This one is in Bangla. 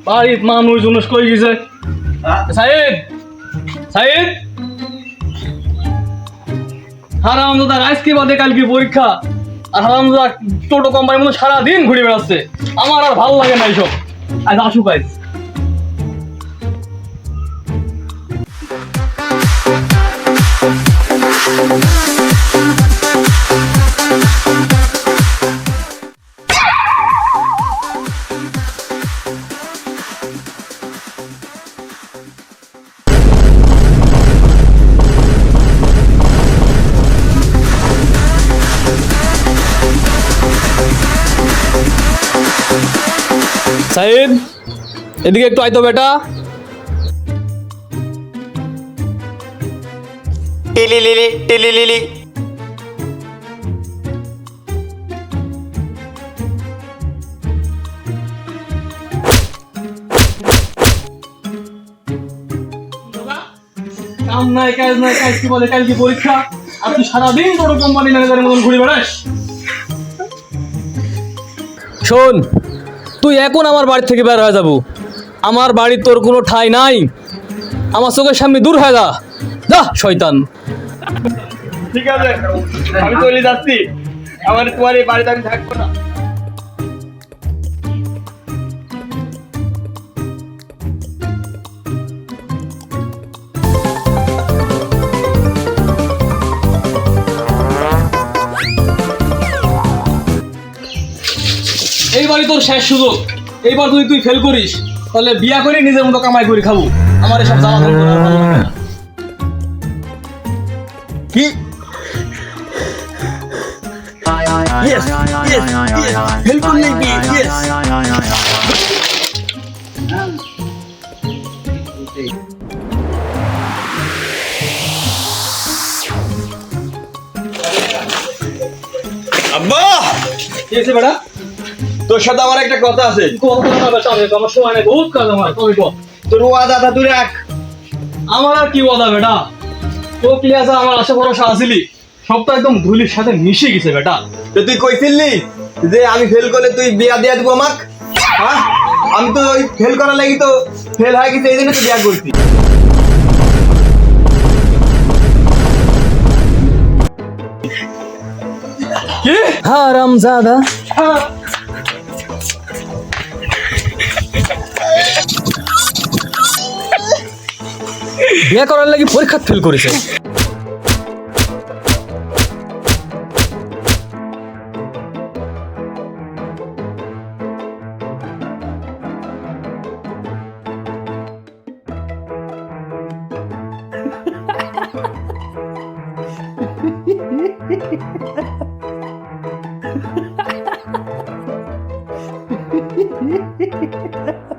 বাড়ির মানুষ জুনুস কই গেছে সাইদ সাইদ হারামজাদা আজকে বাদে কালকে পরীক্ষা আর হারামজাদা টোটো কোম্পানির মতো সারাদিন ঘুরে বেড়াচ্ছে আমার আর ভালো লাগে না এইসব আজ আসুক আজ সাইদ এদিকে একটু আইতো বেটা টিলি লিলি টিলি লিলি কাম নাই কাজ নাই কাজ কি বলে কালকে পরীক্ষা আর তুই সারাদিন টোটো কোম্পানি ম্যানেজারের মতন ঘুরে বেড়াস শোন তুই এখন আমার বাড়ি থেকে বের হয়ে যাবো আমার বাড়ি তোর কোনো ঠাঁই নাই আমার চোখের সামনে দূর হয়ে যা যা শয়তান ঠিক আছে আমি চলে যাচ্ছি আমার তোমার এই বাড়িতে আমি থাকবো না এইবারই তোর শেষ সুযোগ এইবার যদি তুই ফেল করিস তাহলে বিয়া করে নিজের মতো কামাই করে খাবো আমার এসব জ্বালা ধরতে আর ভালো লাগে না কি Yes, yes, yes. Help me, yes. আব্বা কি হয়েছে বেটা তোর সাথে আমার একটা কথা আছে আমার সময় নেই বহুত কাজ আমার তবে কর তোর ওয়াদাটা তুই রাখ আমার আর কি বলা বেটা তো ক্লিয়াস আমার আশা ভরসা আসিলি সবটা একদম ধুলির সাথে মিশে গেছে বেটা তো তুই কইছিলি যে আমি ফেল করলে তুই বিয়া দিয়া দিব আমাক হ্যাঁ আমি তো ওই ফেল করার লাগি তো ফেল হয়ে গেছে এই জন্য তো বিয়া করছি কি হারামজাদা বিয়ে করার লাগি পরীক্ষা ফেল করেছে Ha ha ha ha!